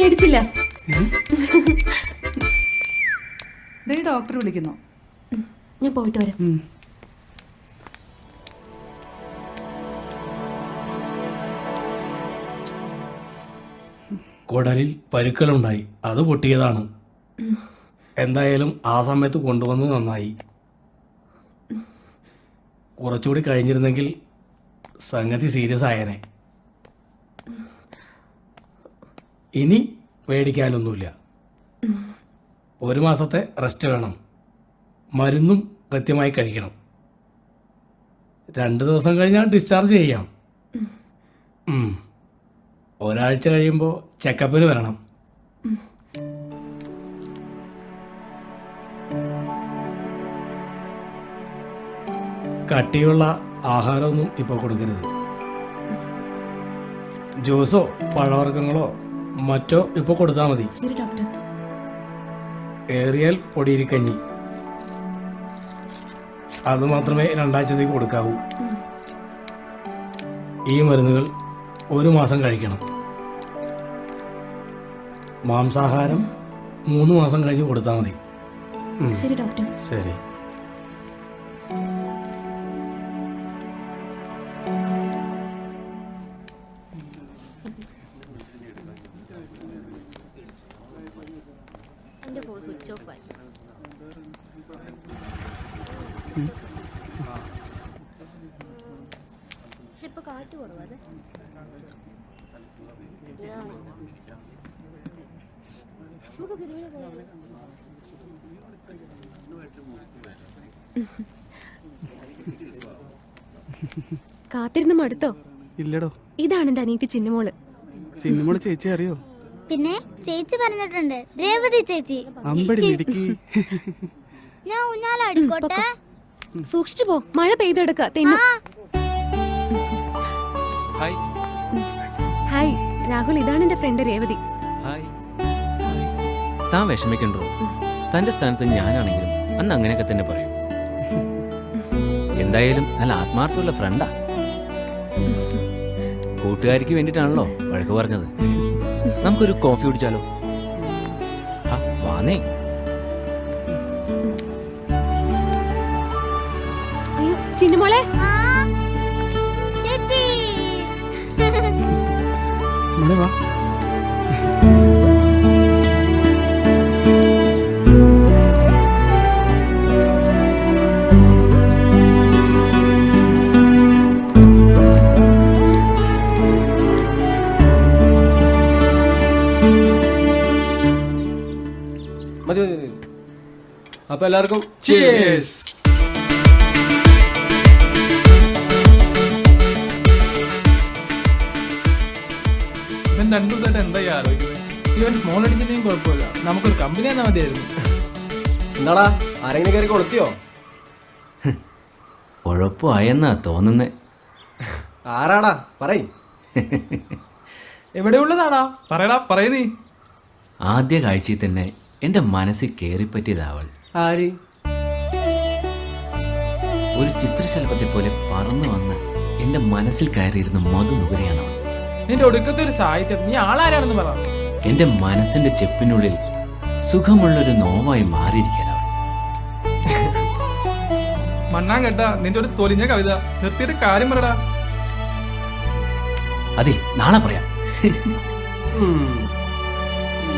മേടിച്ചില്ല. Doctor വിളിക്കുന്നു. ഞാൻ പോയിട്ട് വരാം. കുടലിൽ പരുക്കലുണ്ടായി, അത് പൊട്ടിയതാണ്. എന്തായാലും ആ സമയത്ത് കൊണ്ടുവന്ന് നന്നായി. കുറച്ചുകൂടി കഴിഞ്ഞിരുന്നെങ്കിൽ സംഗതി സീരിയസ് ആയേനെ. ഇനി പേടിക്കാനൊന്നുമില്ല. 1 മാസത്തെ റെസ്റ്റ് വേണം. മരുന്നും കൃത്യമായി കഴിക്കണം. 2 ദിവസം കഴിഞ്ഞാൽ ഡിസ്ചാർജ് ചെയ്യാം. ഒരാഴ്ച കഴിയുമ്പോൾ ചെക്കപ്പിന് വരണം. കട്ടിയുള്ള ആഹാരമൊന്നും ഇപ്പോൾ കൊടുക്കരുത്. ജ്യൂസോ പഴവർഗ്ഗങ്ങളോ മറ്റോ ഇപ്പോൾ കൊടുത്താൽ മതി. ശരി ഡോക്ടർ. ഏറിയാൽ പൊടിയിരിക്കഞ്ഞി, അത് മാത്രമേ 2 ആഴ്ചത്തേക്ക് കൊടുക്കാവൂ. ഈ മരുന്നുകൾ 1 മാസം കഴിക്കണം. മാംസാഹാരം 3 മാസം കഴിഞ്ഞ് കൊടുത്താൽ മതി. ശരി ഡോക്ടർ. ശരി. കാത്തിരുന്ന് മടുത്തോ? ഇല്ലടോ. ഇതാണ് എന്റെ അനിയത്തി ചിന്നുമോള്. ചിന്നുമോള് ചേച്ചി അറിയോ? പിന്നെ ചേച്ചി പറഞ്ഞിട്ടുണ്ട്, രേവതി ചേച്ചി. അമ്പടി മിടുക്കി. ഞാൻ ഊഞ്ഞാലാടിക്കോട്ടെ? സൂക്ഷിച്ചു പോ, മഴ പെയ്തെടുക്ക തെന്നു. ഹായ് രാഹുൽ, ഇതാണ് എന്റെ ഫ്രണ്ട് രേവതി. താൻ വിഷമിക്കണ്ടോ? തന്റെ സ്ഥാനത്ത് ഞാനാണെങ്കിലും അന്ന് അങ്ങനെയൊക്കെ തന്നെ പറയും. എന്തായാലും നല്ല ആത്മാർത്ഥമുള്ള ഫ്രണ്ടാ. കൂട്ടുകാരിക്ക് വേണ്ടിയിട്ടാണല്ലോ വഴക്ക് പറഞ്ഞത്. നമുക്കൊരു കോഫി കുടിച്ചാലോ? വാന്നേ. അയ്യോ ചിന്നുമോളെ. ചേച്ചി വാ. അപ്പൊ എല്ലാവർക്കും Cheers. ഇവൻ 2 ദിവസമായിട്ട് എന്തായി ആലോചിക്കുന്നത്? ഇവൻ സ്മോൾ അടിച്ചിട്ടും കുഴപ്പമില്ല, നമുക്കൊരു കമ്പനി തന്നെ മതിയായിരുന്നു. എന്താടാ, ആരെങ്കിലും കയറി കൊളുത്തിയോ? ഉഴപ്പായെന്നാ തോന്നുന്നേ. ആരാടാ പറയ്. എവിടെയുള്ളതാടാ? പറയടാ, പറയ നീ. ആദ്യ കാഴ്ചയിൽ തന്നെ എന്റെ മനസ്സിൽ കയറിപ്പറ്റിയതാവൾ. ആര്? ഒരു ചിത്രശലഭത്തെ പോലെ പറന്നു വന്ന് എന്റെ മനസ്സിൽ കയറിയിരുന്ന മധുനുകരയാണ് അവൾ. നിന്റെ ഒടുക്കത്തെ ഒരു സാഹിത്യം. നീ ആളാരാണെന്ന് പറ. എന്റെ മനസ്സിന്റെ ചെപ്പിനുള്ളിൽ സുഖമുള്ളൊരു നോവായി മാറിയിരിക്കാൻ അവൾ. മണ്ണാൻ കേട്ടാ നിന്റെ ഒരു തൊലിഞ്ഞ കവിത നിർത്തിയിട്ട് കാര്യം പറടാ. അതെ, നാളെ പറയാം.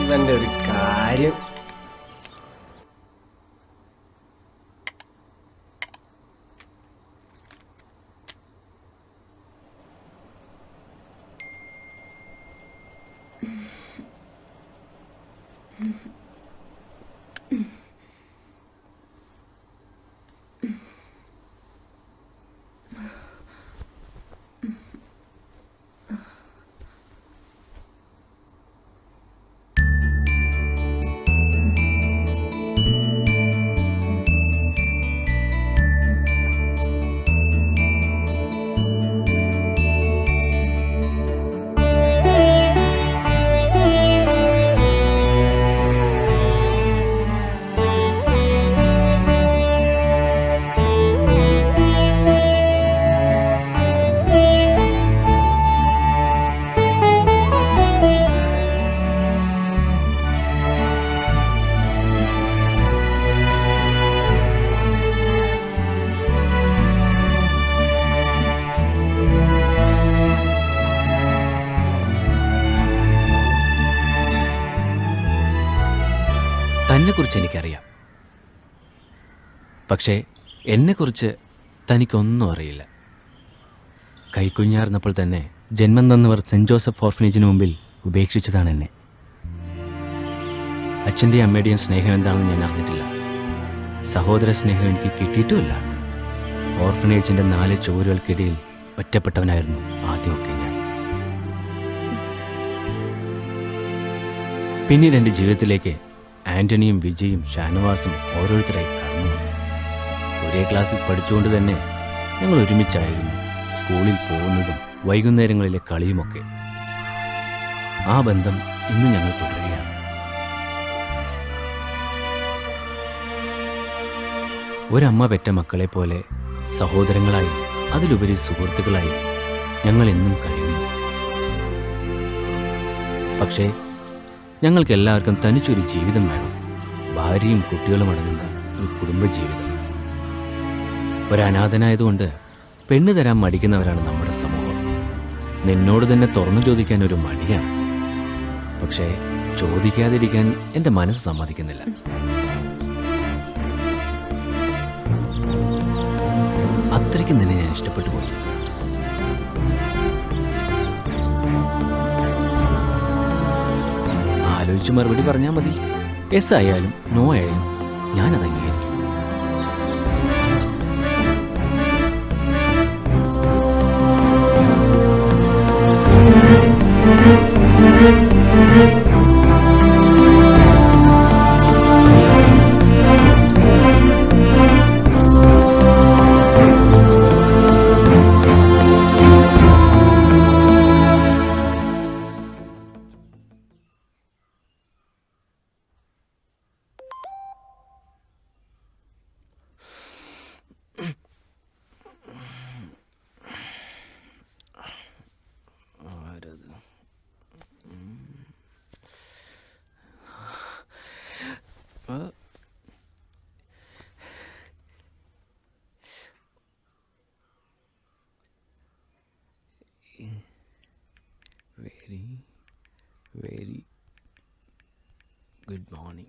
ഇവന്റെ ഒരു കാര്യം. നിന്നെക്കുറിച്ച് എനിക്കറിയാം. പക്ഷേ എന്നെക്കുറിച്ച് തനിക്കൊന്നും അറിയില്ല. കൈക്കുഞ്ഞാർന്നപ്പോൾ തന്നെ ജന്മം തന്നവർ സെൻറ് ജോസഫ് ഓർഫനേജിന് മുമ്പിൽ ഉപേക്ഷിച്ചതാണ് എന്നെ. അച്ഛൻ്റെയും അമ്മയുടെയും സ്നേഹം എന്താണെന്ന് ഞാൻ അറിഞ്ഞിട്ടില്ല. സഹോദര സ്നേഹം എനിക്ക് കിട്ടിയിട്ടുമില്ല. ഓർഫനേജിൻ്റെ 4 ചുവരുകൾക്കിടയിൽ ഒറ്റപ്പെട്ടവനായിരുന്നു ആദ്യമൊക്കെ ഞാൻ. പിന്നീട് എൻ്റെ ജീവിതത്തിലേക്ക് ആൻ്റണിയും വിജയും ഷാനവാസും ഓരോരുത്തരായി കടന്നു വന്നു. ഒരേ ക്ലാസ്സിൽ പഠിച്ചുകൊണ്ട് തന്നെ ഞങ്ങൾ ഒരുമിച്ചായിരുന്നു സ്കൂളിൽ പോകുന്നതും വൈകുന്നേരങ്ങളിലെ കളിയുമൊക്കെ. ആ ബന്ധം ഇന്ന് ഞങ്ങൾ തുടരുകയാണ്. ഒരമ്മ പെറ്റ മക്കളെ പോലെ സഹോദരങ്ങളായി, അതിലുപരി സുഹൃത്തുക്കളായി ഞങ്ങൾ എന്നും കഴിയുന്നു. പക്ഷേ ഞങ്ങൾക്ക് എല്ലാവർക്കും തനിച്ചൊരു ജീവിതം വേണം. ഭാര്യയും കുട്ടികളും അടങ്ങുന്ന ഒരു കുടുംബജീവിതം. ഒരനാഥനായതുകൊണ്ട് പെണ്ണ് തരാൻ മടിക്കുന്നവരാണ് നമ്മുടെ സമൂഹം. നിന്നോട് തന്നെ തുറന്നു ചോദിക്കാൻ ഒരു മടിയാണ്. പക്ഷേ ചോദിക്കാതിരിക്കാൻ എൻ്റെ മനസ്സ് സമ്മതിക്കുന്നില്ല. അത്രയ്ക്ക് നിന്നെ ഞാൻ ഇഷ്ടപ്പെട്ടു പോയി. ആലോചിച്ച് മറുപടി പറഞ്ഞാൽ മതി. യെസ് ആയാലും നോ ആയാലും ഞാനത് അംഗീകരിക്കും. Very good morning.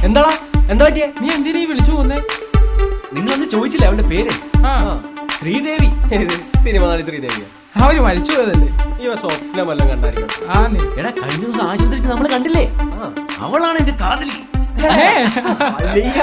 എന്താടാ, എന്താ പറ്റിയേ? നീ എന്തിനാ ഈ വിളിച്ചു പോന്നേ? നിങ്ങളൊന്ന് ചോദിച്ചില്ലേ അവളുടെ പേര്? ആ, ശ്രീദേവി. സിനിമ നടി ശ്രീദേവിയ. അവര് മരിച്ചു പോയതല്ലേ? ഇവ സ്വപ്നം വല്ലതും കണ്ടായിരിക്കും. ആ നീ എടാ, കഴിഞ്ഞ ദിവസം ആശുപത്രിക്ക് നമ്മൾ കണ്ടില്ലേ? അവളാണ് എന്റെ കാതലി. അല്ലയ്യ.